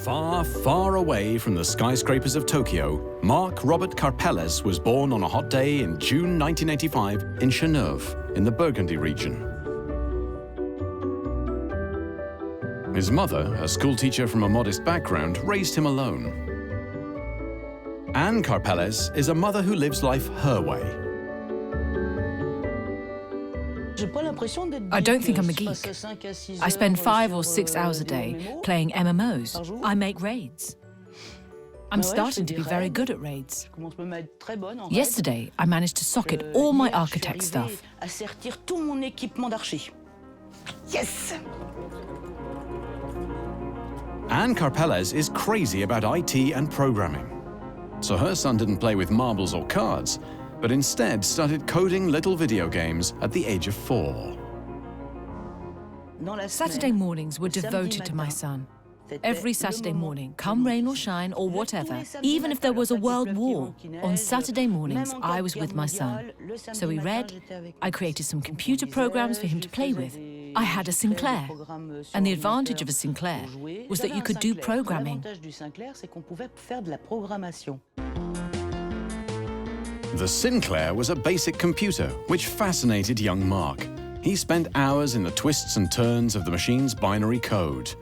Far, far away from the skyscrapers of Tokyo, Mark Robert Karpelès was born on a hot day in June 1985 in Chenôve, in the Burgundy region. His mother, a schoolteacher from a modest background, raised him alone. Anne Karpelès is a mother who lives life her way. I don't think I'm a geek. I spend 5 or 6 hours a day playing MMOs. I make raids. I'm starting to be very good at raids. Yesterday, I managed to socket all my architect stuff. Yes! Anne Karpelès is crazy about IT and programming. So her son didn't play with marbles or cards, but instead started coding little video games at the age of 4. Saturday mornings were devoted to my son. Every Saturday morning, come rain or shine or whatever, even if there was a world war, on Saturday mornings I was with my son. So we read, I created some computer programs for him to play with. I had a Sinclair, and the advantage of a Sinclair was that you could do programming. The Sinclair was a basic computer, which fascinated young Mark. He spent hours in the twists and turns of the machine's binary code.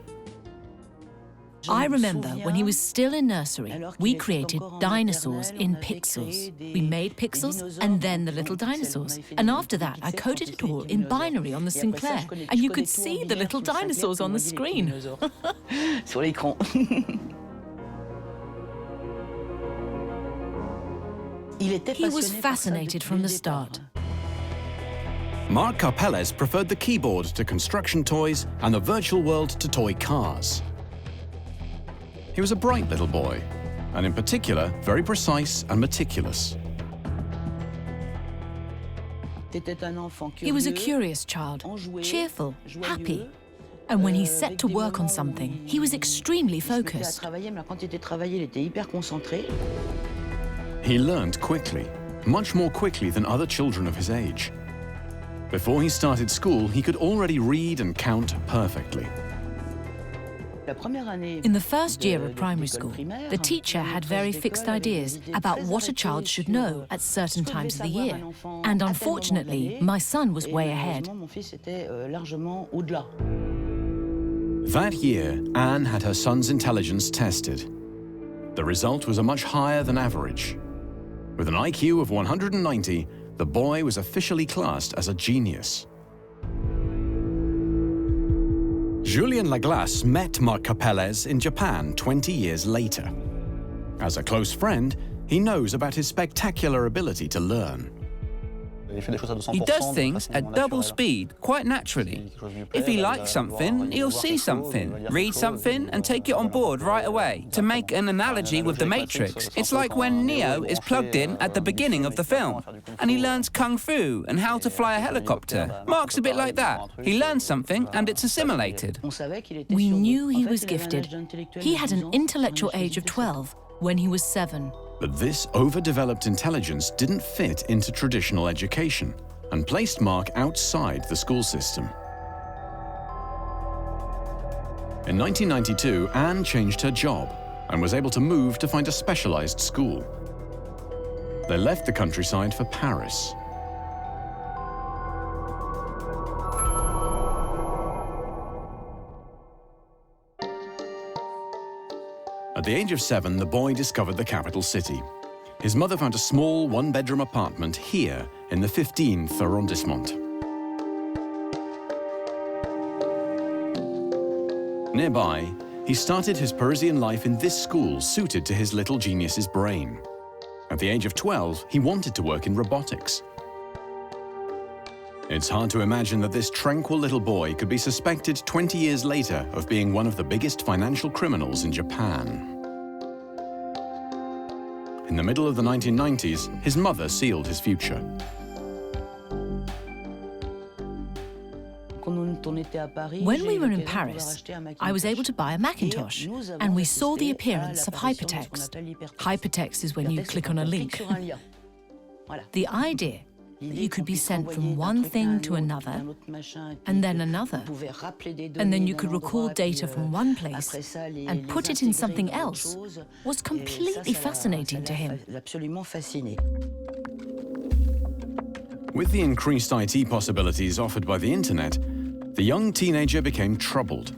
I remember when he was still in nursery, we created dinosaurs in pixels. We made pixels and then the little dinosaurs. And after that, I coded it all in binary on the Sinclair. And you could see the little dinosaurs on the screen. He was fascinated from the start. Mark Karpelès preferred the keyboard to construction toys and the virtual world to toy cars. He was a bright little boy, and in particular, very precise and meticulous. He was a curious child, cheerful, happy. And when he set to work on something, he was extremely focused. He learned quickly, much more quickly than other children of his age. Before he started school, he could already read and count perfectly. In the first year of primary school, the teacher had very fixed ideas about what a child should know at certain times of the year. And unfortunately, my son was way ahead. That year, Anne had her son's intelligence tested. The result was a much higher than average. With an IQ of 190, the boy was officially classed as a genius. Julien Laglace met Mark Karpelès in Japan 20 years later. As a close friend, he knows about his spectacular ability to learn. He does things at double speed, quite naturally. If he likes something, he'll see something, read something, and take it on board right away. To make an analogy with The Matrix, it's like when Neo is plugged in at the beginning of the film, and he learns kung fu and how to fly a helicopter. Mark's a bit like that. He learns something, and it's assimilated. We knew he was gifted. He had an intellectual age of 12 when he was 7. But this overdeveloped intelligence didn't fit into traditional education and placed Mark outside the school system. In 1992, Anne changed her job and was able to move to find a specialized school. They left the countryside for Paris. At the age of 7, the boy discovered the capital city. His mother found a small one-bedroom apartment here in the 15th arrondissement. Nearby, he started his Parisian life in this school suited to his little genius's brain. At the age of 12, he wanted to work in robotics. It's hard to imagine that this tranquil little boy could be suspected 20 years later of being one of the biggest financial criminals in Japan. In the middle of the 1990s, his mother sealed his future. When we were in Paris, I was able to buy a Macintosh, and we saw the appearance of hypertext. Hypertext is when you click on a link. The idea that you could be sent from one thing to another, and then another, and then you could recall data from one place and put it in something else, was completely fascinating to him. With the increased IT possibilities offered by the internet, the young teenager became troubled.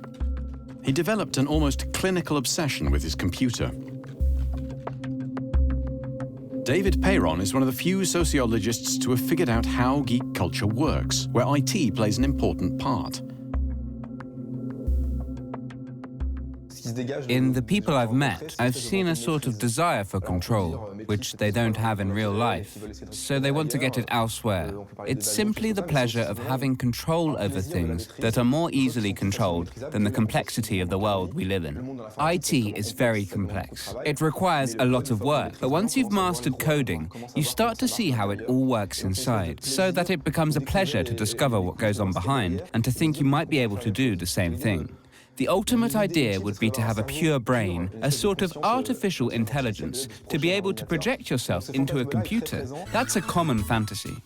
He developed an almost clinical obsession with his computer. David Perron is one of the few sociologists to have figured out how geek culture works, where IT plays an important part. In the people I've met, I've seen a sort of desire for control, which they don't have in real life, so they want to get it elsewhere. It's simply the pleasure of having control over things that are more easily controlled than the complexity of the world we live in. IT is very complex. It requires a lot of work, but once you've mastered coding, you start to see how it all works inside, so that it becomes a pleasure to discover what goes on behind and to think you might be able to do the same thing. The ultimate idea would be to have a pure brain, a sort of artificial intelligence, to be able to project yourself into a computer. That's a common fantasy.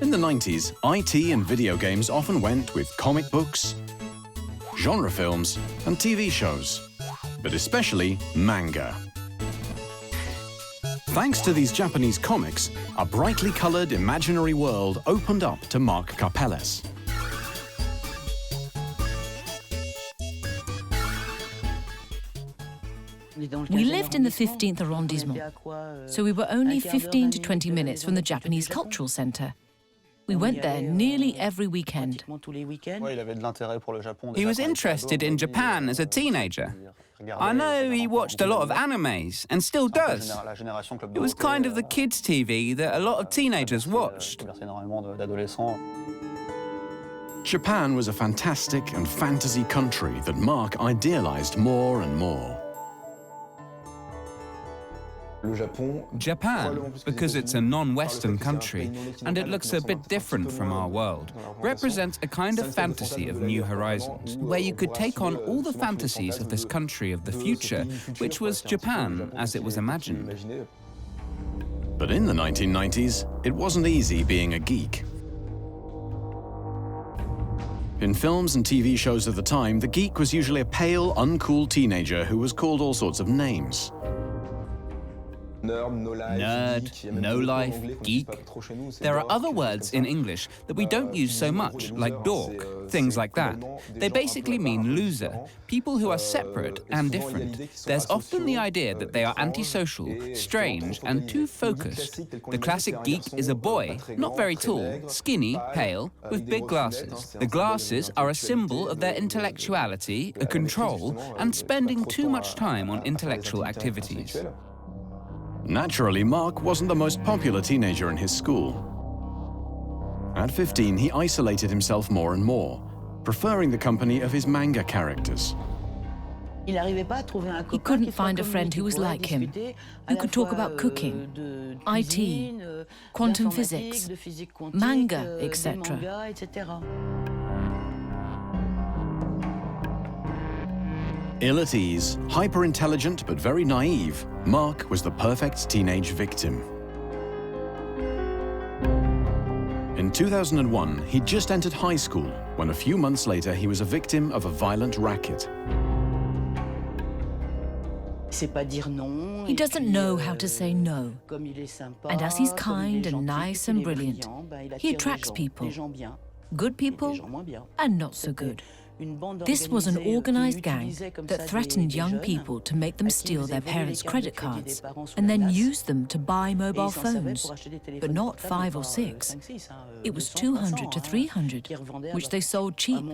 In the 90s, IT and video games often went with comic books, genre films, and TV shows, but especially manga. Thanks to these Japanese comics, a brightly colored imaginary world opened up to Mark Karpelès. We lived in the 15th arrondissement, so we were only 15 to 20 minutes from the Japanese Cultural Center. We went there nearly every weekend. He was interested in Japan as a teenager. I know he watched a lot of animes, and still does. It was kind of the kids' TV that a lot of teenagers watched. Japan was a fantastic and fantasy country that Mark idealized more and more. Japan, because it's a non-Western country and it looks a bit different from our world, represents a kind of fantasy of new horizons, where you could take on all the fantasies of this country of the future, which was Japan as it was imagined. But in the 1990s, it wasn't easy being a geek. In films and TV shows of the time, the geek was usually a pale, uncool teenager who was called all sorts of names. Nerd, no-life, geek. There are other words in English that we don't use so much, like dork, things like that. They basically mean loser, people who are separate and different. There's often the idea that they are antisocial, strange, and too focused. The classic geek is a boy, not very tall, skinny, pale, with big glasses. The glasses are a symbol of their intellectuality, a control, and spending too much time on intellectual activities. Naturally, Mark wasn't the most popular teenager in his school. At 15, he isolated himself more and more, preferring the company of his manga characters. He couldn't find a friend who was like him, who could talk about cooking, IT, quantum physics, manga, etc. Ill at ease, hyper-intelligent but very naive, Mark was the perfect teenage victim. In 2001, he'd just entered high school when a few months later he was a victim of a violent racket. He doesn't know how to say no. And as he's kind and nice and brilliant, he attracts people. Good people and not so good. This was an organized gang that threatened young people to make them steal their parents' credit cards and then use them to buy mobile phones, but not 5 or 6. It was 200 to 300, which they sold cheap.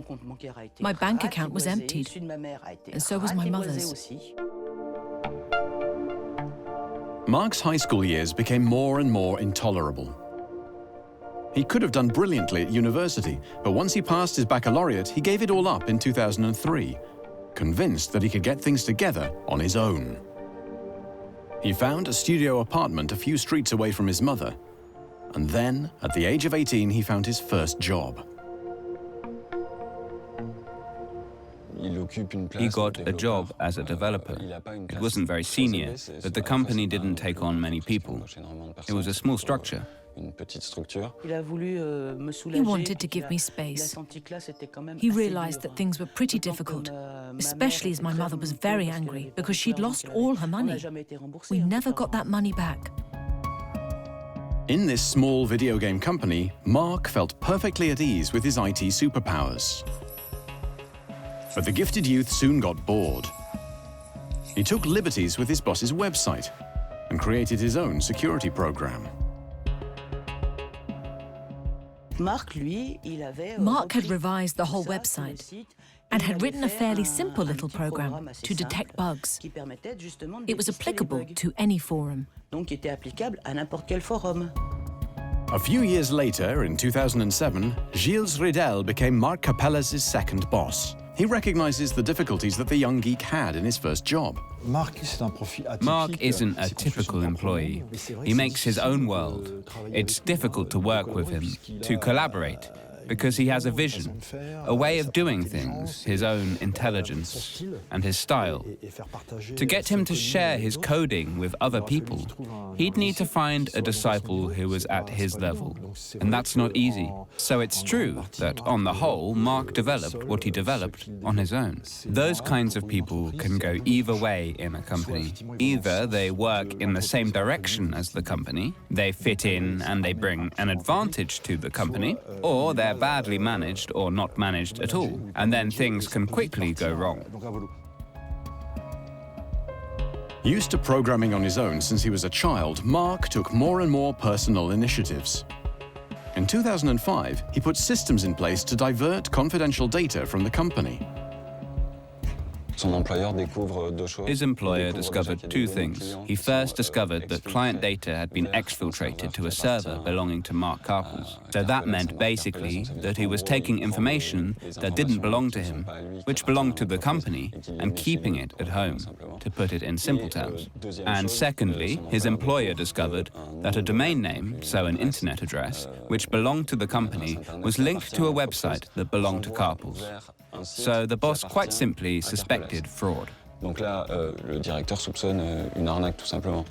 My bank account was emptied, and so was my mother's. Mark's high school years became more and more intolerable. He could have done brilliantly at university, but once he passed his baccalaureate, he gave it all up in 2003, convinced that he could get things together on his own. He found a studio apartment a few streets away from his mother, and then, at the age of 18, he found his first job. He got a job as a developer. It wasn't very senior, but the company didn't take on many people. It was a small structure. He wanted to give me space. He realized that things were pretty difficult, especially as my mother was very angry because she'd lost all her money. We never got that money back. In this small video game company, Mark felt perfectly at ease with his IT superpowers. But the gifted youth soon got bored. He took liberties with his boss's website and created his own security program. Mark had revised the whole website and had written a fairly simple little program to detect bugs. It was applicable to any forum. A few years later, in 2007, Gilles Ridel became Mark Karpelès' second boss. He recognizes the difficulties that the young geek had in his first job. Mark isn't a typical employee. He makes his own world. It's difficult to work with him, to collaborate, because he has a vision, a way of doing things, his own intelligence and his style. To get him to share his coding with other people, he'd need to find a disciple who was at his level, and that's not easy. So it's true that, on the whole, Mark developed what he developed on his own. Those kinds of people can go either way in a company. Either they work in the same direction as the company, they fit in and they bring an advantage to the company, or they're badly managed or not managed at all, and then things can quickly go wrong. Used to programming on his own since he was a child, Mark took more and more personal initiatives. In 2005, he put systems in place to divert confidential data from the company. His employer discovered two things. He first discovered that client data had been exfiltrated to a server belonging to Mark Karpelès. So that meant basically that he was taking information that didn't belong to him, which belonged to the company, and keeping it at home, to put it in simple terms. And secondly, his employer discovered that a domain name, so an internet address, which belonged to the company, was linked to a website that belonged to Karpelès. So the boss quite simply suspected fraud. Donc là, le directeur soupçonne une arnaque tout simplement.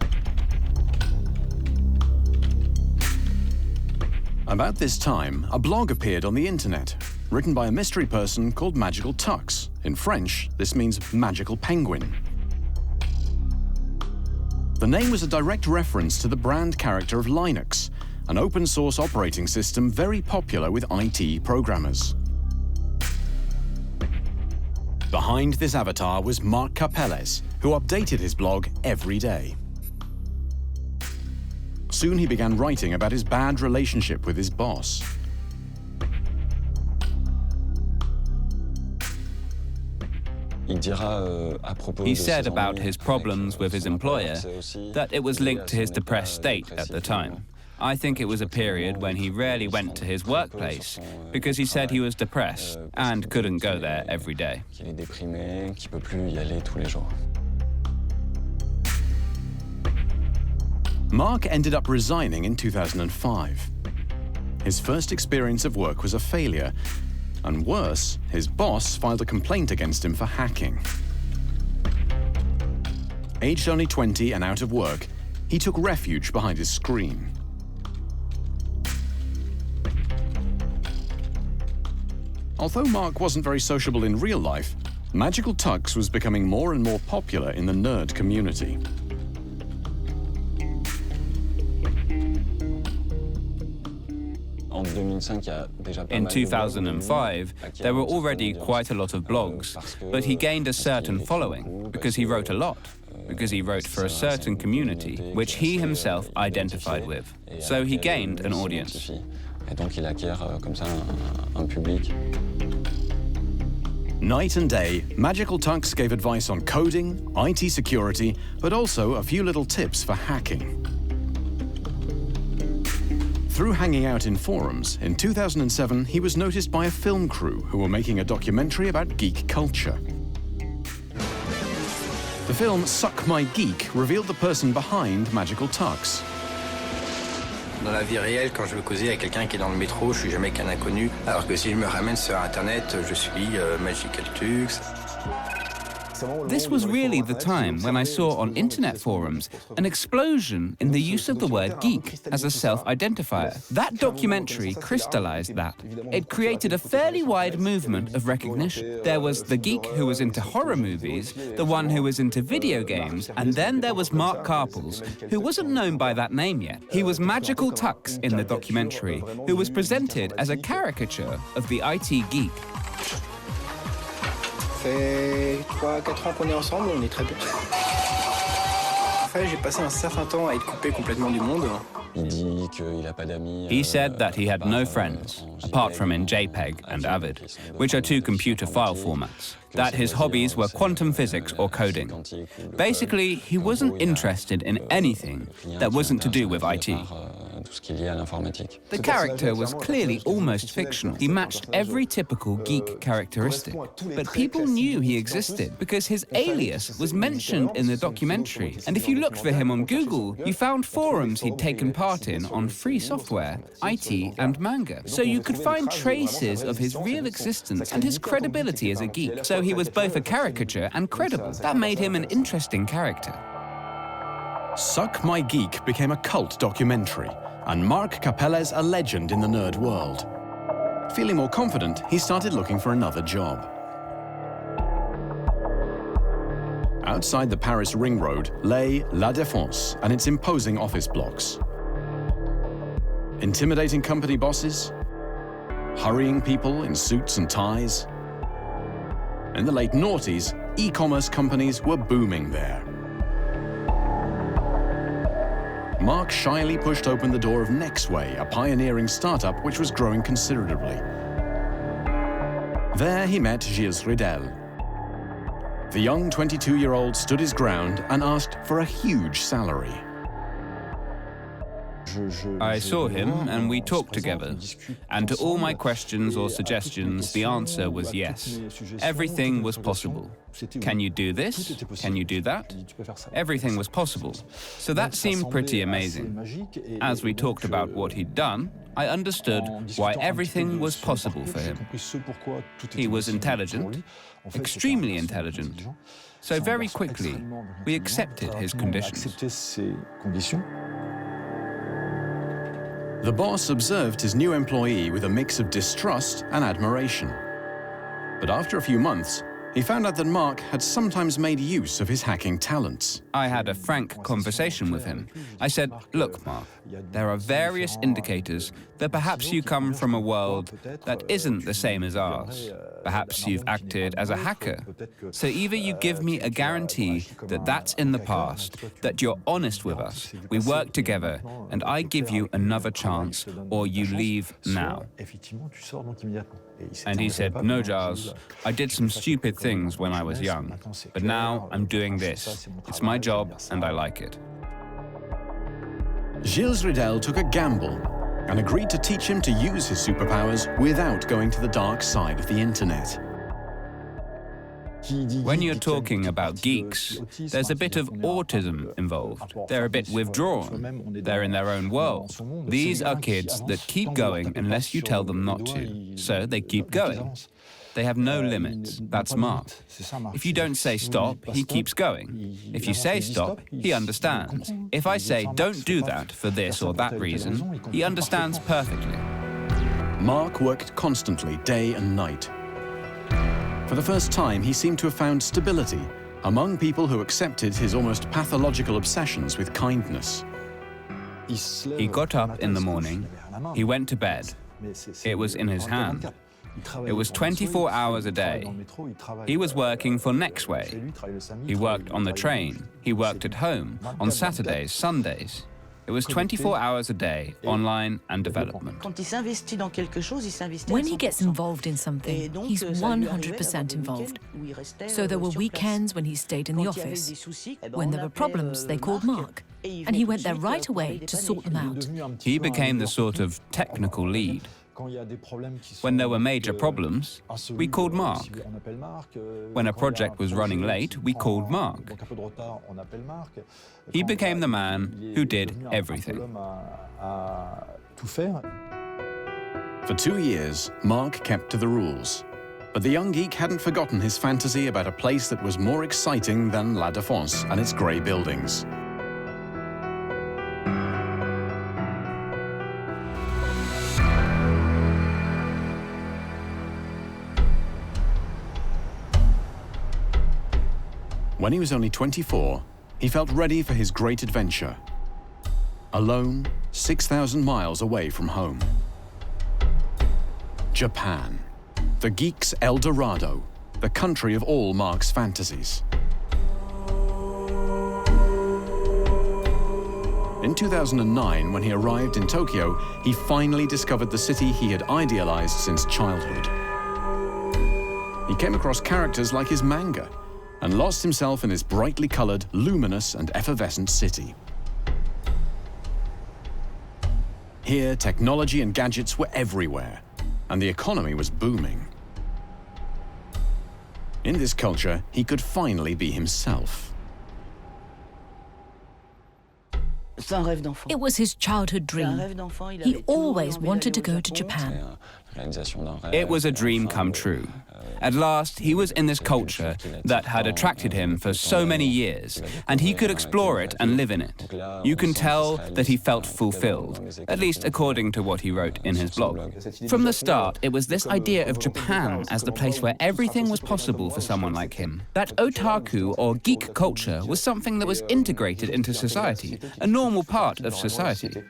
About this time, a blog appeared on the internet, written by a mystery person called Magical Tux. In French, this means magical penguin. The name was a direct reference to the brand character of Linux, an open-source operating system very popular with IT programmers. Behind this avatar was Mark Karpelès, who updated his blog every day. Soon he began writing about his bad relationship with his boss. He said about his problems with his employer that it was linked to his depressed state at the time. I think it was a period when he rarely went to his workplace because he said he was depressed and couldn't go there every day. Mark ended up resigning in 2005. His first experience of work was a failure, and worse, his boss filed a complaint against him for hacking. Aged only 20 and out of work, he took refuge behind his screen. Although Mark wasn't very sociable in real life, Magical Tux was becoming more and more popular in the nerd community. In 2005, there were already quite a lot of blogs, but he gained a certain following because he wrote a lot, because he wrote for a certain community, which he himself identified with. So he gained an audience. Night and day, Magical Tux gave advice on coding, IT security, but also a few little tips for hacking. Through hanging out in forums, in 2007, he was noticed by a film crew who were making a documentary about geek culture. The film Suck My Geek revealed the person behind Magical Tux. Dans la vie réelle, quand je veux causer avec quelqu'un qui est dans le métro, je suis jamais qu'un inconnu. Alors que si je me ramène sur Internet, je suis Magical Tux. This was really the time when I saw on internet forums an explosion in the use of the word geek as a self-identifier. That documentary crystallized that. It created a fairly wide movement of recognition. There was the geek who was into horror movies, the one who was into video games, and then there was Mark Karpelès, who wasn't known by that name yet. He was Magical Tux in the documentary, who was presented as a caricature of the IT geek. Ça fait 3-4 ans qu'on est ensemble, on est très bien. En fait, j'ai passé un certain temps à être coupé complètement du monde. He said that he had no friends, apart from in JPEG and Avid, which are two computer file formats. That his hobbies were quantum physics or coding. Basically, he wasn't interested in anything that wasn't to do with IT. The character was clearly almost fictional. He matched every typical geek characteristic. But people knew he existed because his alias was mentioned in the documentary. And if you looked for him on Google, you found forums he'd taken part in on free software, IT, and manga. So you could find traces of his real existence and his credibility as a geek. So he was both a caricature and credible. That made him an interesting character. Suck My Geek became a cult documentary, and Mark Karpelès a legend in the nerd world. Feeling more confident, he started looking for another job. Outside the Paris ring road lay La Défense and its imposing office blocks. Intimidating company bosses, hurrying people in suits and ties. In the late noughties, e-commerce companies were booming there. Mark shyly pushed open the door of Nextway, a pioneering startup which was growing considerably. There he met Gilles Ridel. The young 22-year-old stood his ground and asked for a huge salary. I saw him and we talked together, and to all my questions or suggestions, the answer was yes. Everything was possible. Can you do this? Can you do that? Everything was possible. So that seemed pretty amazing. As we talked about what he'd done, I understood why everything was possible for him. He was intelligent, extremely intelligent. So very quickly, we accepted his conditions. The boss observed his new employee with a mix of distrust and admiration. But after a few months, he found out that Mark had sometimes made use of his hacking talents. I had a frank conversation with him. I said, look, Mark, there are various indicators that perhaps you come from a world that isn't the same as ours. Perhaps you've acted as a hacker. So either you give me a guarantee that that's in the past, that you're honest with us, we work together, and I give you another chance, or you leave now. And he said, no, Giles, I did some stupid things when I was young, but now I'm doing this. It's my job and I like it. Gilles Ridel took a gamble and agreed to teach him to use his superpowers without going to the dark side of the internet. When you're talking about geeks, there's a bit of autism involved. They're a bit withdrawn. They're in their own world. These are kids that keep going unless you tell them not to. So they keep going. They have no limits. That's Mark. If you don't say stop, he keeps going. If you say stop, he understands. If I say don't do that for this or that reason, he understands perfectly. Mark worked constantly, day and night. For the first time, he seemed to have found stability among people who accepted his almost pathological obsessions with kindness. He got up in the morning, he went to bed. It was in his hand. It was 24 hours a day. He was working for Nextway. He worked on the train. He worked at home, on Saturdays, Sundays. It was 24 hours a day, online and development. When he gets involved in something, he's 100% involved. So there were weekends when he stayed in the office. When there were problems, they called Mark, and he went there right away to sort them out. He became the sort of technical lead. When there were major problems, we called Mark. When a project was running late, we called Mark. He became the man who did everything. For 2 years, Mark kept to the rules. But the young geek hadn't forgotten his fantasy about a place that was more exciting than La Défense and its grey buildings. When he was only 24, he felt ready for his great adventure. Alone, 6,000 miles away from home. Japan, the geek's El Dorado, the country of all Mark's fantasies. In 2009, when he arrived in Tokyo, he finally discovered the city he had idealized since childhood. He came across characters like his manga, and lost himself in this brightly colored, luminous, and effervescent city. Here, technology and gadgets were everywhere, and the economy was booming. In this culture, he could finally be himself. It was his childhood dream. He always wanted to go to Japan. It was a dream come true. At last, he was in this culture that had attracted him for so many years, and he could explore it and live in it. You can tell that he felt fulfilled, at least according to what he wrote in his blog. From the start, it was this idea of Japan as the place where everything was possible for someone like him. That otaku or geek culture was something that was integrated into society, a normal part of society.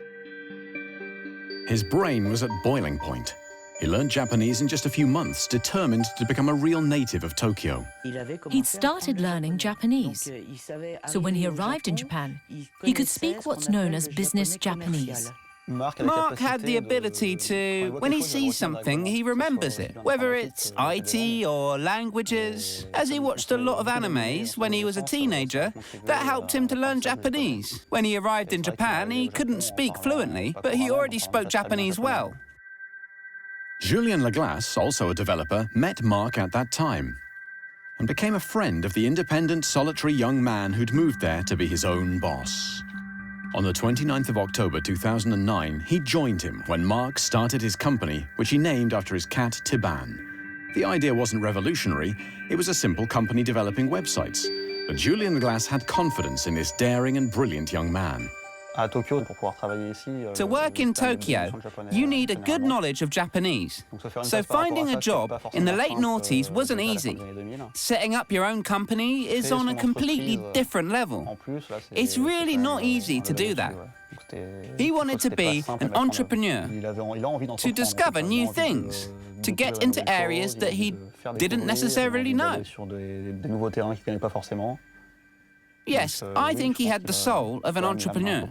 His brain was at boiling point. He learned Japanese in just a few months, determined to become a real native of Tokyo. He'd started learning Japanese. So when he arrived in Japan, he could speak what's known as business Japanese. Mark had the ability to, when he sees something, he remembers it, whether it's IT or languages. As he watched a lot of animes when he was a teenager, that helped him to learn Japanese. When he arrived in Japan, he couldn't speak fluently, but he already spoke Japanese well. Julien Leglace, also a developer, met Mark at that time and became a friend of the independent, solitary young man who'd moved there to be his own boss. On the 29th of October 2009, he joined him when Mark started his company, which he named after his cat Tibane. The idea wasn't revolutionary, it was a simple company developing websites. But Julien Leglace had confidence in this daring and brilliant young man. To work in Tokyo, you need a good knowledge of Japanese. So finding a job in the late noughties wasn't easy. Setting up your own company is on a completely different level. It's really not easy to do that. He wanted to be an entrepreneur, to discover new things, to get into areas that he didn't necessarily know. Yes, I think he had the soul of an entrepreneur.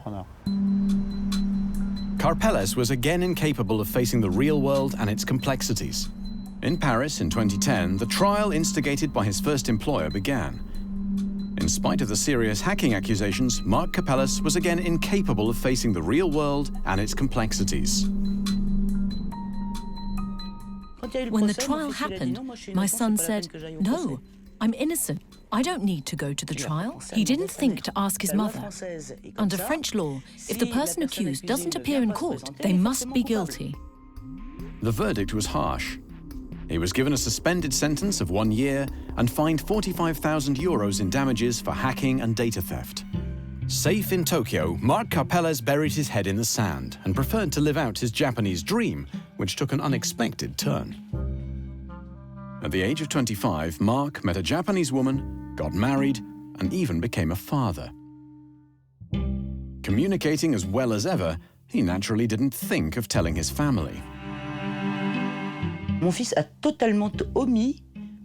Karpelès was again incapable of facing the real world and its complexities. In Paris in 2010, the trial instigated by his first employer began. In spite of the serious hacking accusations, Mark Karpelès was again incapable of facing the real world and its complexities. When the trial happened, my son said, "No, I'm innocent. I don't need to go to the trial." He didn't think to ask his mother. Under French law, if the person accused doesn't appear in court, they must be guilty. The verdict was harsh. He was given a suspended sentence of 1 year and fined 45,000 euros in damages for hacking and data theft. Safe in Tokyo, Mark Karpelès buried his head in the sand and preferred to live out his Japanese dream, which took an unexpected turn. At the age of 25, Mark met a Japanese woman, got married, and even became a father. Communicating as well as ever, he naturally didn't think of telling his family.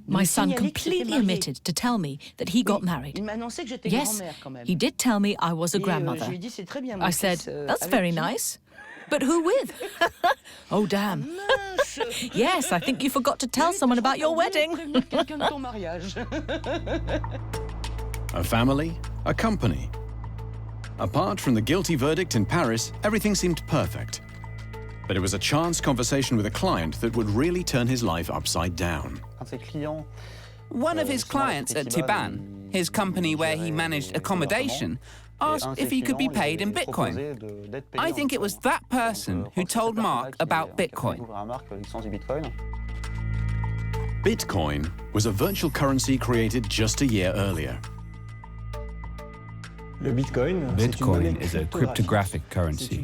My son completely omitted to tell me that he got married. Yes, he did tell me I was a grandmother. I said, "That's very nice. But who with?" "Oh, damn." "Yes, I think you forgot to tell someone about your wedding." A family, a company. Apart from the guilty verdict in Paris, everything seemed perfect. But it was a chance conversation with a client that would really turn his life upside down. One of his clients at Tibane, his company where he managed accommodation, asked if he could be paid in Bitcoin. I think it was that person who told Mark about Bitcoin. Bitcoin was a virtual currency created just a year earlier. Bitcoin is a cryptographic currency.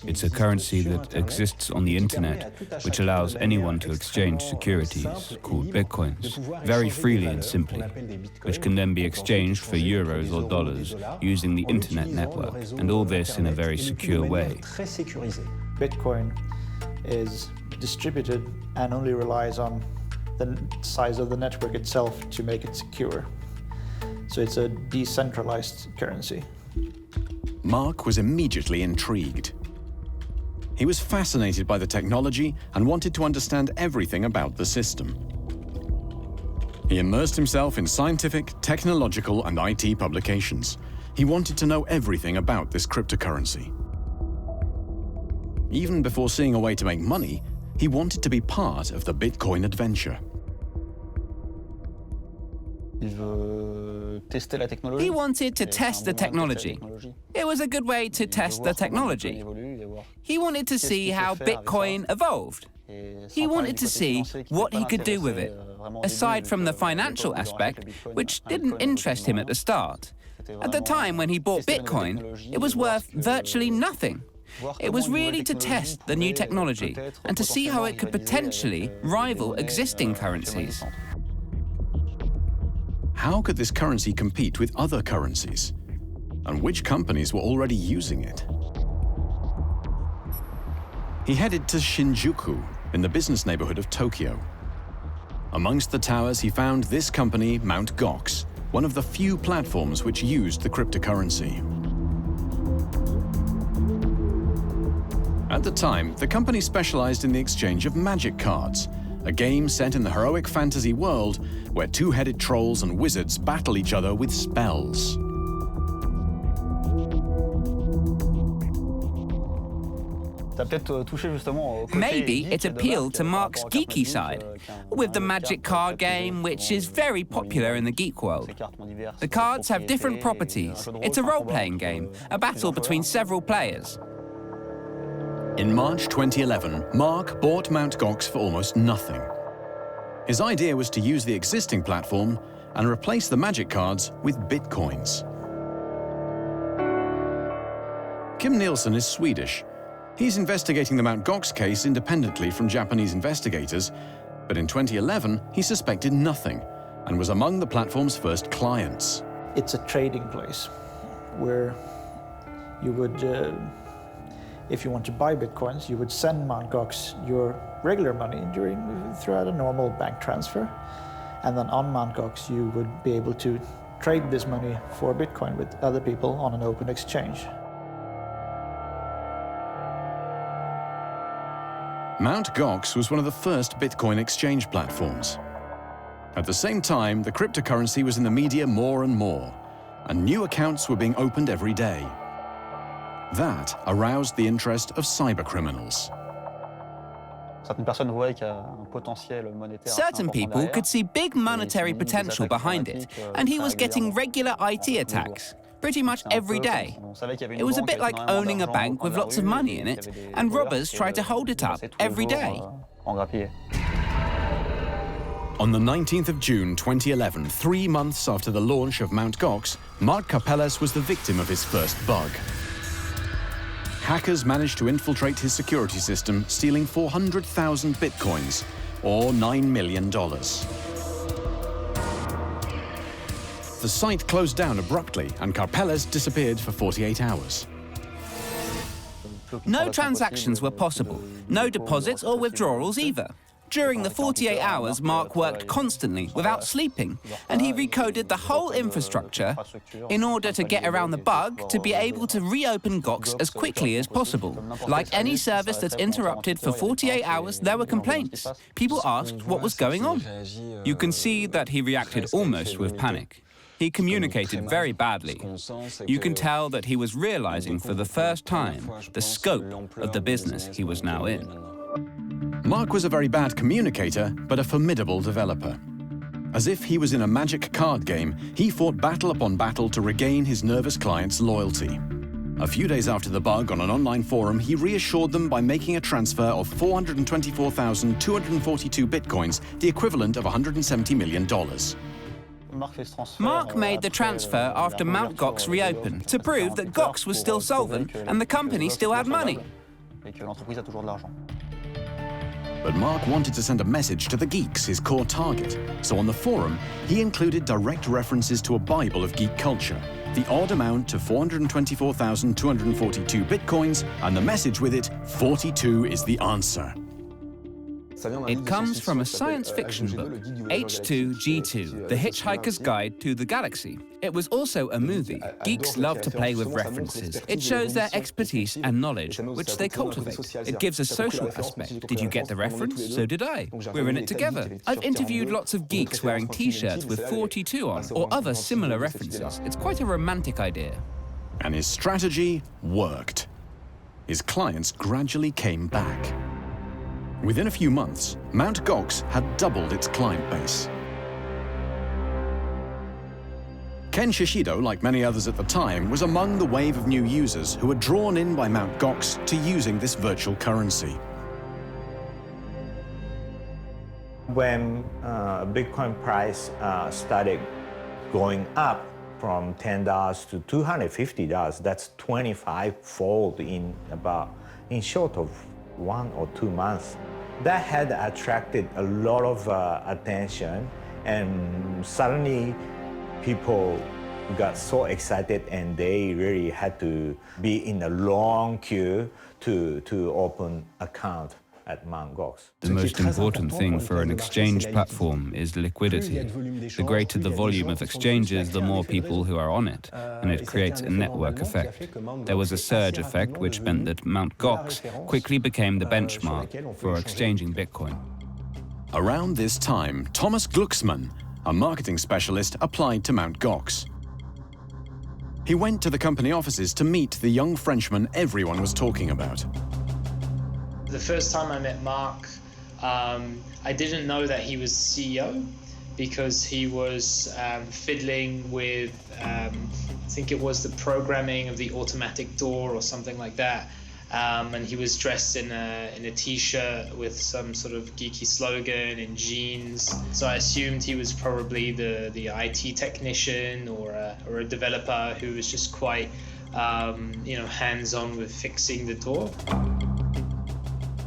It's a currency that exists on the internet, which allows anyone to exchange securities, called bitcoins, very freely and simply, which can then be exchanged for euros or dollars using the internet network, and all this in a very secure way. Bitcoin is distributed and only relies on the size of the network itself to make it secure. So it's a decentralized currency. Mark was immediately intrigued. He was fascinated by the technology and wanted to understand everything about the system. He immersed himself in scientific, technological, and IT publications. He wanted to know everything about this cryptocurrency. Even before seeing a way to make money, he wanted to be part of the Bitcoin adventure. He wanted to test the technology. It was a good way to test the technology. He wanted to see how Bitcoin evolved. He wanted to see what he could do with it, aside from the financial aspect, which didn't interest him at the start. At the time when he bought Bitcoin, it was worth virtually nothing. It was really to test the new technology and to see how it could potentially rival existing currencies. How could this currency compete with other currencies? And which companies were already using it? He headed to Shinjuku, in the business neighborhood of Tokyo. Amongst the towers, he found this company, Mt. Gox, one of the few platforms which used the cryptocurrency. At the time, the company specialized in the exchange of magic cards, a game set in the heroic fantasy world where two-headed trolls and wizards battle each other with spells. Maybe it appealed to Mark's geeky side, with the magic card game, which is very popular in the geek world. The cards have different properties. It's a role-playing game, a battle between several players. In March 2011, Mark bought Mt. Gox for almost nothing. His idea was to use the existing platform and replace the magic cards with bitcoins. Kim Nielsen is Swedish. He's investigating the Mt. Gox case independently from Japanese investigators, but in 2011, he suspected nothing and was among the platform's first clients. It's a trading place where you would if you want to buy bitcoins, you would send Mt. Gox your regular money throughout a normal bank transfer. And then on Mt. Gox, you would be able to trade this money for bitcoin with other people on an open exchange. Mt. Gox was one of the first Bitcoin exchange platforms. At the same time, the cryptocurrency was in the media more and more, and new accounts were being opened every day. That aroused the interest of cybercriminals. Certain people could see big monetary potential behind it, and he was getting regular IT attacks, pretty much every day. It was a bit like owning a bank with lots of money in it, and robbers tried to hold it up every day. On the 19th of June 2011, 3 months after the launch of Mt. Gox, Mark Karpelès was the victim of his first bug. Hackers managed to infiltrate his security system, stealing 400,000 bitcoins, or $9 million. The site closed down abruptly, and Karpelès disappeared for 48 hours. No transactions were possible, no deposits or withdrawals either. During the 48 hours, Mark worked constantly, without sleeping, and he recoded the whole infrastructure in order to get around the bug to be able to reopen Gox as quickly as possible. Like any service that's interrupted for 48 hours, there were complaints. People asked what was going on. You can see that he reacted almost with panic. He communicated very badly. You can tell that he was realizing for the first time the scope of the business he was now in. Mark was a very bad communicator, but a formidable developer. As if he was in a magic card game, he fought battle upon battle to regain his nervous clients' loyalty. A few days after the bug on an online forum, he reassured them by making a transfer of 424,242 bitcoins, the equivalent of $170 million. Mark made the transfer after Mt. Gox reopened to prove that Gox was still solvent and the company still had money. But Mark wanted to send a message to the geeks, his core target. So on the forum, he included direct references to a Bible of geek culture, the odd amount of 424,242 bitcoins, and the message with it, 42 is the answer. It comes from a science fiction book, H2G2, The Hitchhiker's Guide to the Galaxy. It was also a movie. Geeks love to play with references. It shows their expertise and knowledge, which they cultivate. It gives a social aspect. Did you get the reference? So did I. We're in it together. I've interviewed lots of geeks wearing t-shirts with 42 on, or other similar references. It's quite a romantic idea. And his strategy worked. His clients gradually came back. Within a few months, Mt. Gox had doubled its client base. Ken Shishido, like many others at the time, was among the wave of new users who were drawn in by Mt. Gox to using this virtual currency. When Bitcoin price started going up from $10 to $250, that's 25-fold in short of 1 or 2 months. That had attracted a lot of attention, and suddenly people got so excited and they really had to be in a long queue to open account at Mt. Gox. The most important thing for an exchange platform is liquidity. The greater the volume of exchanges, the more people who are on it, and it creates a network effect. There was a surge effect, which meant that Mt. Gox quickly became the benchmark for exchanging Bitcoin. Around this time, Thomas Glucksmann, a marketing specialist, applied to Mt. Gox. He went to the company offices to meet the young Frenchman everyone was talking about. The first time I met Mark, I didn't know that he was CEO because he was fiddling with, I think it was the programming of the automatic door or something like that. And he was dressed in a t-shirt with some sort of geeky slogan and jeans. So I assumed he was probably the IT technician or a developer who was just quite, hands-on with fixing the door.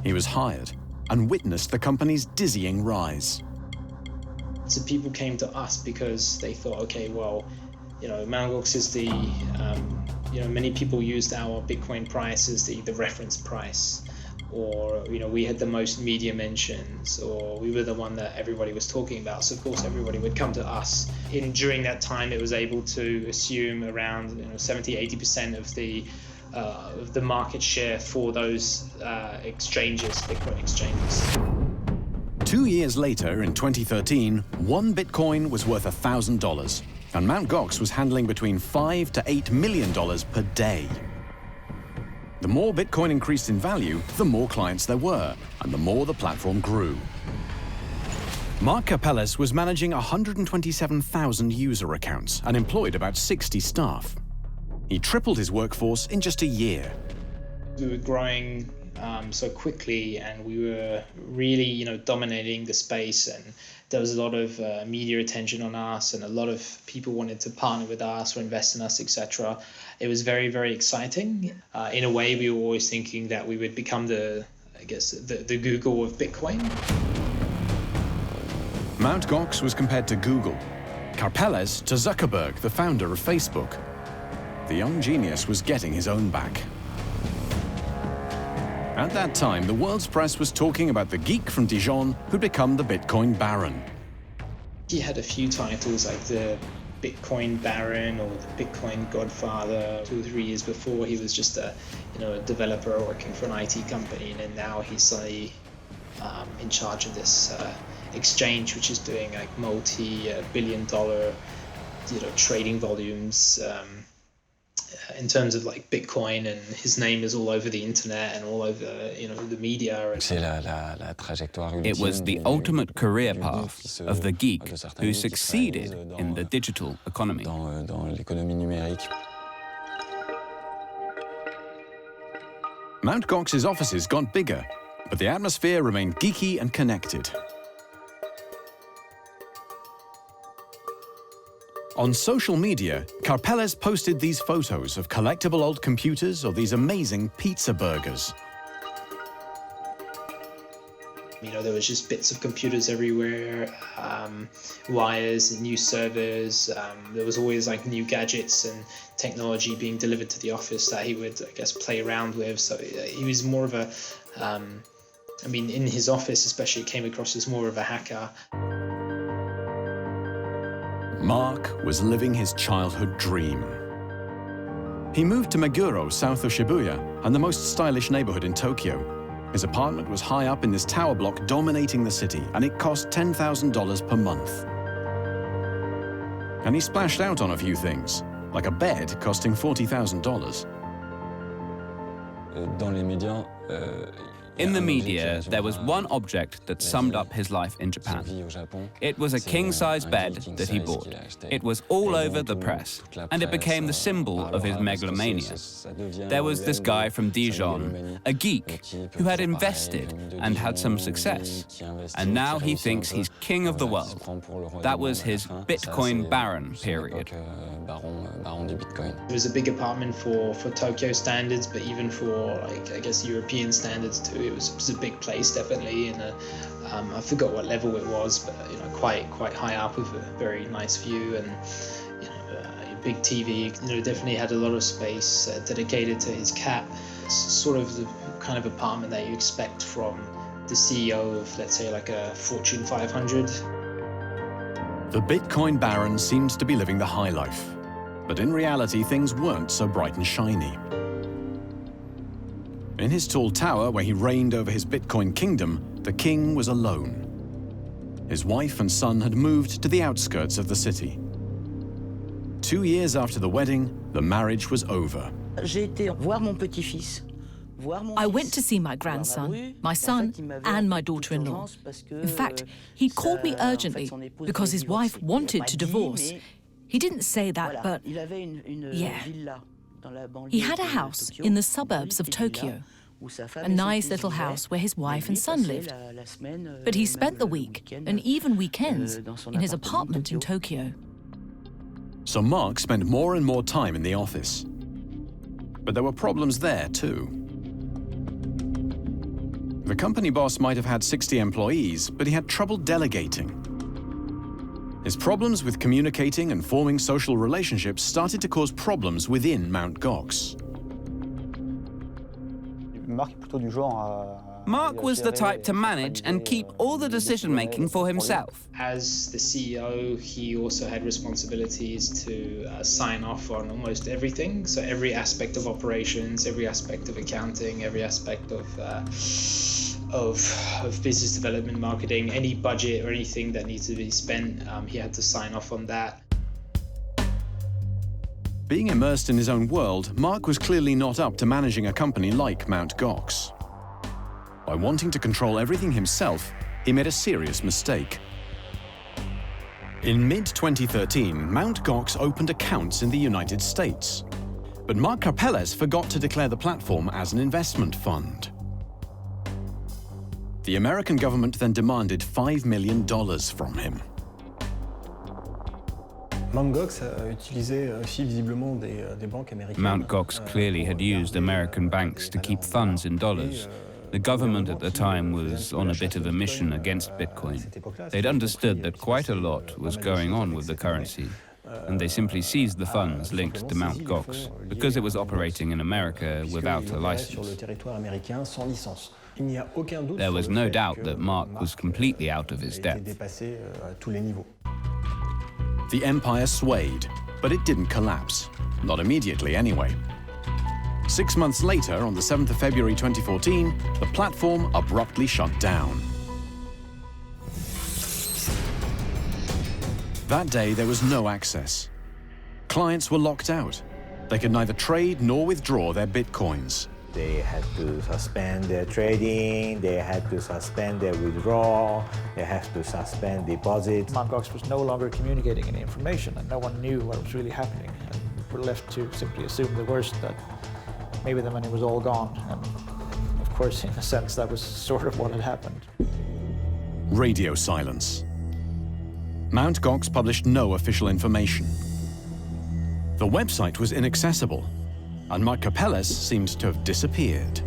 He was hired and witnessed the company's dizzying rise. So people came to us because they thought, okay, well, Mt. Gox is the, many people used our Bitcoin price as the reference price, or, we had the most media mentions, or we were the one that everybody was talking about. So of course everybody would come to us. During that time, it was able to assume around 70-80% of the market share for those exchanges, Bitcoin exchanges. 2 years later, in 2013, one Bitcoin was worth $1,000, and Mt. Gox was handling between $5 to $8 million per day. The more Bitcoin increased in value, the more clients there were, and the more the platform grew. Mark Karpelès was managing 127,000 user accounts and employed about 60 staff. He tripled his workforce in just a year. We were growing so quickly, and we were really, dominating the space, and there was a lot of media attention on us, and a lot of people wanted to partner with us or invest in us, etc. It was very, very exciting. In a way, we were always thinking that we would become the Google of Bitcoin. Mt. Gox was compared to Google, Karpelès to Zuckerberg, the founder of Facebook. The young genius was getting his own back. At that time, the world's press was talking about the geek from Dijon who'd become the Bitcoin Baron. He had a few titles like the Bitcoin Baron or the Bitcoin Godfather. 2 or 3 years before, he was just a developer working for an IT company, and then now he's in charge of this exchange, which is doing like multi-billion-dollar trading volumes. In terms of like Bitcoin, and his name is all over the internet and all over the media. It was the ultimate career path of the geek who succeeded in the digital economy. Mt. Gox's offices got bigger, but the atmosphere remained geeky and connected. On social media, Karpelès posted these photos of collectible old computers or these amazing pizza burgers. You know, there was just bits of computers everywhere, wires and new servers. There was always like new gadgets and technology being delivered to the office that he would, I guess, play around with. So he was more of a, I mean, in his office especially, it came across as more of a hacker. Mark was living his childhood dream. He moved to Meguro, south of Shibuya, and the most stylish neighborhood in Tokyo. His apartment was high up in this tower block dominating the city, and it cost $10,000 per month. And he splashed out on a few things, like a bed costing $40,000. In the media, there was one object that summed up his life in Japan. It was a king-size bed that he bought. It was all over the press, and it became the symbol of his megalomania. There was this guy from Dijon, a geek, who had invested and had some success. And now he thinks he's king of the world. That was his Bitcoin baron period. It was a big apartment for Tokyo standards, but even for, like, I guess, European standards too. It was a big place, definitely, and I forgot what level it was, but you know, quite high up with a very nice view, and you know, a big TV. You know, definitely had a lot of space dedicated to his cat. It's sort of the kind of apartment that you expect from the CEO of, let's say, like a Fortune 500. The Bitcoin baron seemed to be living the high life, but in reality, things weren't so bright and shiny. In his tall tower, where he reigned over his Bitcoin kingdom, the king was alone. His wife and son had moved to the outskirts of the city. 2 years after the wedding, the marriage was over. I went to see my grandson, my son, and my daughter-in-law. In fact, he called me urgently because his wife wanted to divorce. He didn't say that, but yeah. He had a house in the suburbs of Tokyo, a nice little house where his wife and son lived. But he spent the week, and even weekends, in his apartment in Tokyo. So Mark spent more and more time in the office. But there were problems there too. The company boss might have had 60 employees, but he had trouble delegating. His problems with communicating and forming social relationships started to cause problems within Mt. Gox. Mark was the type to manage and keep all the decision-making for himself. As the CEO, he also had responsibilities to sign off on almost everything. So every aspect of operations, every aspect of accounting, every aspect of business development, marketing, any budget or anything that needs to be spent, he had to sign off on that. Being immersed in his own world, Mark was clearly not up to managing a company like Mt. Gox. By wanting to control everything himself, he made a serious mistake. In mid-2013, Mt. Gox opened accounts in the United States. But Mark Karpelès forgot to declare the platform as an investment fund. The American government then demanded $5 million from him. Mt. Gox clearly had used American banks to keep funds in dollars. The government at the time was on a bit of a mission against Bitcoin. They'd understood that quite a lot was going on with the currency, and they simply seized the funds linked to Mt. Gox because it was operating in America without a license. There was no doubt that Mark was completely out of his depth. The empire swayed, but it didn't collapse. Not immediately, anyway. 6 months later, on the 7th of February 2014, the platform abruptly shut down. That day, there was no access. Clients were locked out. They could neither trade nor withdraw their bitcoins. They had to suspend their trading, they had to suspend their withdrawal, they had to suspend deposits. Mt. Gox was no longer communicating any information, and no one knew what was really happening. And we're left to simply assume the worst, that maybe the money was all gone, and course, in a sense, that was sort of what had happened. Radio silence. Mt. Gox published no official information. The website was inaccessible, and Karpelès seemed to have disappeared.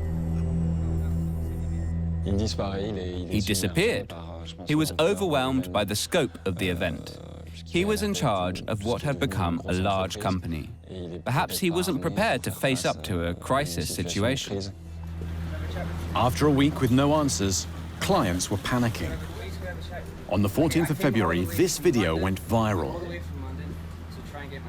He disappeared. He was overwhelmed by the scope of the event. He was in charge of what had become a large company. Perhaps he wasn't prepared to face up to a crisis situation. After a week with no answers, clients were panicking. On the 14th of February, this video went viral.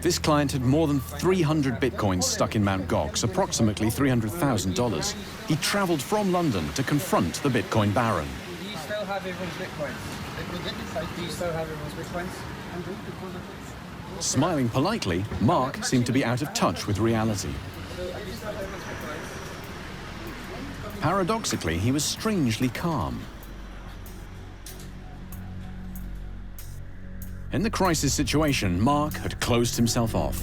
This client had more than 300 bitcoins stuck in Mt. Gox, approximately $300,000. He traveled from London to confront the Bitcoin baron. Do you still have everyone's bitcoins? Do you still have everyone's bitcoins? Smiling politely, Mark seemed to be out of touch with reality. Paradoxically, he was strangely calm. In the crisis situation, Mark had closed himself off.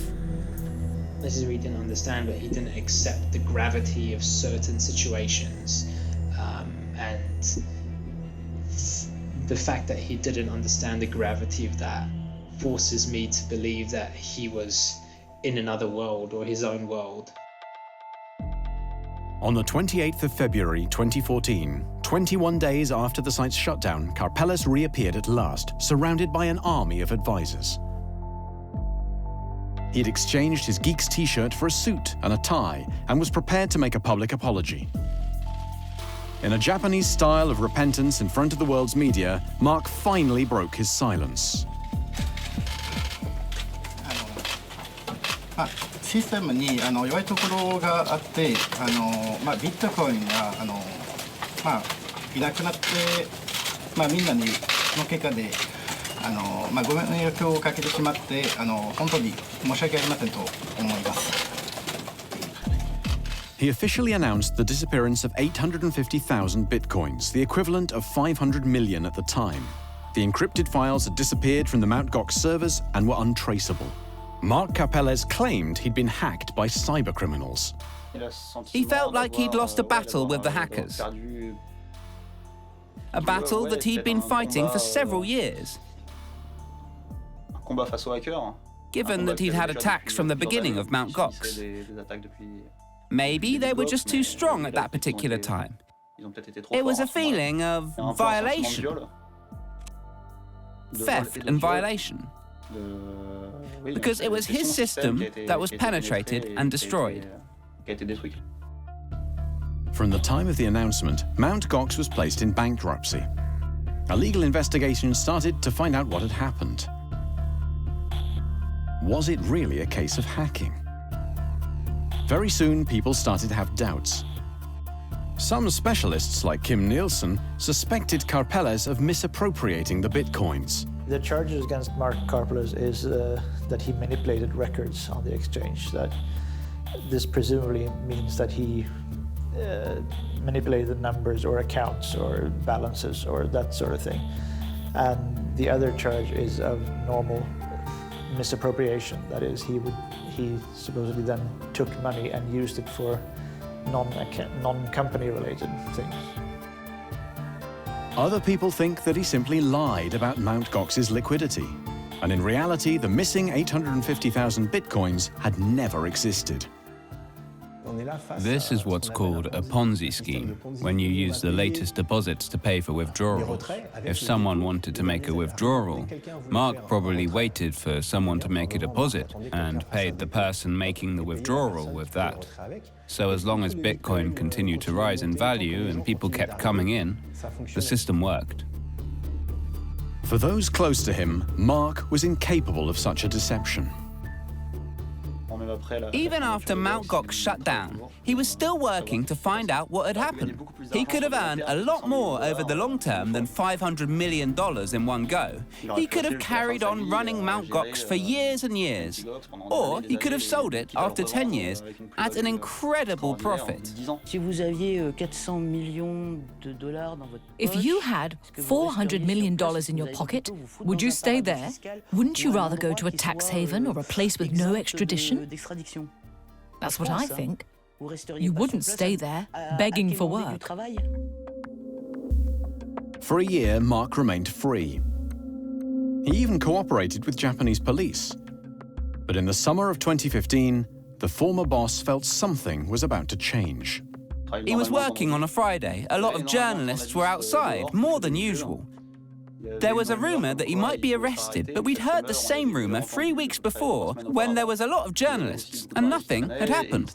This is what he didn't understand, but he didn't accept the gravity of certain situations. And the fact that he didn't understand the gravity of that forces me to believe that he was in another world or his own world. On the 28th of February 2014, 21 days after the site's shutdown, Karpelès reappeared at last, surrounded by an army of advisors. He'd exchanged his Geeks t-shirt for a suit and a tie and was prepared to make a public apology. In a Japanese style of repentance in front of the world's media, Mark finally broke his silence. システムに弱いところがあって、ビットコインがいなくなって、みんなにの結果でご迷惑をかけてしまって本当に申し訳ありませんと思います。 He officially announced the disappearance of 850,000 bitcoins, the equivalent of 500 million at the time. The encrypted files had disappeared from the Mt. Gox servers and were untraceable. Mark Karpelès claimed he'd been hacked by cybercriminals. He felt like he'd lost a battle with the hackers. A battle that he'd been fighting for several years. Given that he'd had attacks from the beginning of Mt. Gox. Maybe they were just too strong at that particular time. It was a feeling of violation. Theft and violation. Because it was his system that was penetrated and destroyed. From the time of the announcement, Mt. Gox was placed in bankruptcy. A legal investigation started to find out what had happened. Was it really a case of hacking? Very soon, people started to have doubts. Some specialists, like Kim Nielsen, suspected Karpelès of misappropriating the bitcoins. The charges against Mark Karpelès is that he manipulated records on the exchange. That this presumably means that he manipulated the numbers or accounts or balances or that sort of thing. And the other charge is of normal misappropriation. That is, he supposedly then took money and used it for non-company related things. Other people think that he simply lied about Mt. Gox's liquidity. And in reality, the missing 850,000 bitcoins had never existed. This is what's called a Ponzi scheme, when you use the latest deposits to pay for withdrawals. If someone wanted to make a withdrawal, Mark probably waited for someone to make a deposit and paid the person making the withdrawal with that. So as long as Bitcoin continued to rise in value and people kept coming in, the system worked. For those close to him, Mark was incapable of such a deception. Even after Mt. Gox shut down, he was still working to find out what had happened. He could have earned a lot more over the long term than $500 million in one go. He could have carried on running Mt. Gox for years and years. Or he could have sold it after 10 years at an incredible profit. If you had $400 million in your pocket, would you stay there? Wouldn't you rather go to a tax haven or a place with no extradition? That's what I think. You wouldn't stay there, begging for work. For a year, Mark remained free. He even cooperated with Japanese police. But in the summer of 2015, the former boss felt something was about to change. He was working on a Friday. A lot of journalists were outside, more than usual. There was a rumour that he might be arrested, but we'd heard the same rumour 3 weeks before when there was a lot of journalists and nothing had happened.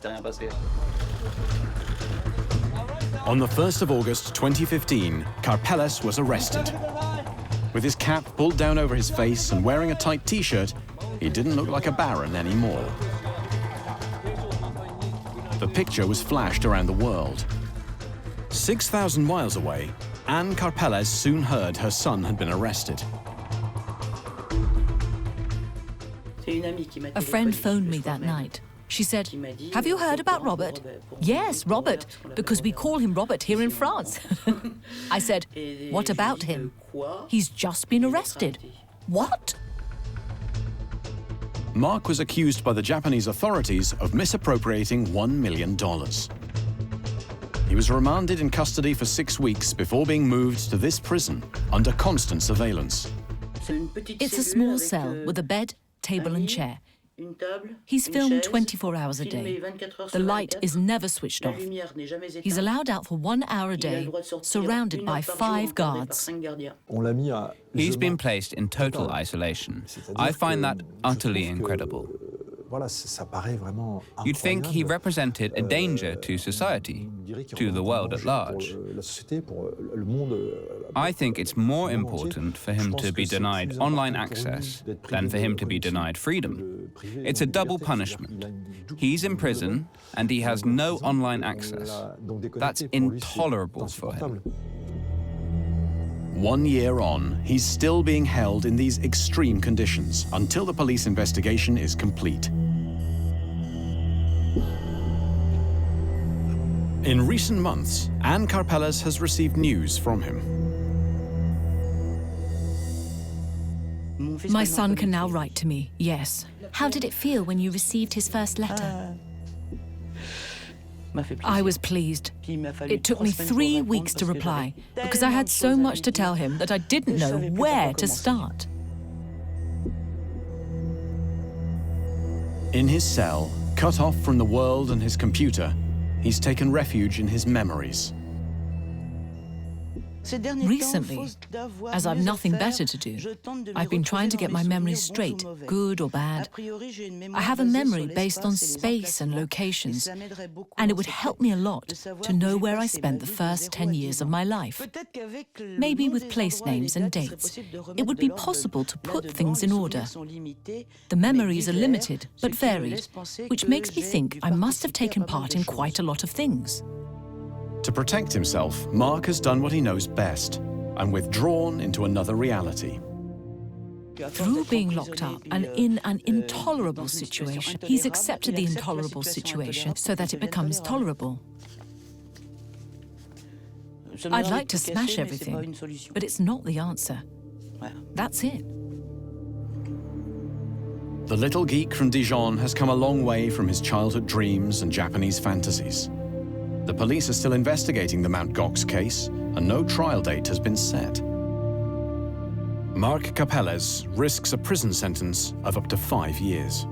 On the 1st of August 2015, Karpelès was arrested. With his cap pulled down over his face and wearing a tight t-shirt, he didn't look like a baron anymore. The picture was flashed around the world. 6,000 miles away, Anne Karpelès soon heard her son had been arrested. A friend phoned me that night. She said, "Have you heard about Robert?" "Yes, Robert, because we call him Robert here in France." I said, "What about him?" "He's just been arrested." "What?" Mark was accused by the Japanese authorities of misappropriating $1 million. He was remanded in custody for 6 weeks before being moved to this prison under constant surveillance. It's a small cell with a bed, table and chair. He's filmed 24 hours a day. The light is never switched off. He's allowed out for 1 hour a day, surrounded by 5 guards. He's been placed in total isolation. I find that utterly incredible. You'd think he represented a danger to society, to the world at large. I think it's more important for him to be denied online access than for him to be denied freedom. It's a double punishment. He's in prison and he has no online access. That's intolerable for him. 1 year on, he's still being held in these extreme conditions until the police investigation is complete. In recent months, Anne Karpelès has received news from him. My son can now write to me, yes. How did it feel when you received his first letter? I was pleased. It took me 3 weeks to reply because I had so much to tell him that I didn't know where to start. In his cell, cut off from the world and his computer, he's taken refuge in his memories. Recently, as I've nothing better to do, I've been trying to get my memories straight, good or bad. I have a memory based on space and locations, and it would help me a lot to know where I spent the first 10 years of my life. Maybe with place names and dates, it would be possible to put things in order. The memories are limited, but varied, which makes me think I must have taken part in quite a lot of things. To protect himself, Mark has done what he knows best and withdrawn into another reality. Through being locked up and in an intolerable situation, he's accepted the intolerable situation so that it becomes tolerable. I'd like to smash everything, but it's not the answer. That's it. The little geek from Dijon has come a long way from his childhood dreams and Japanese fantasies. The police are still investigating the Mt. Gox case, and no trial date has been set. Mark Karpelès risks a prison sentence of up to 5 years.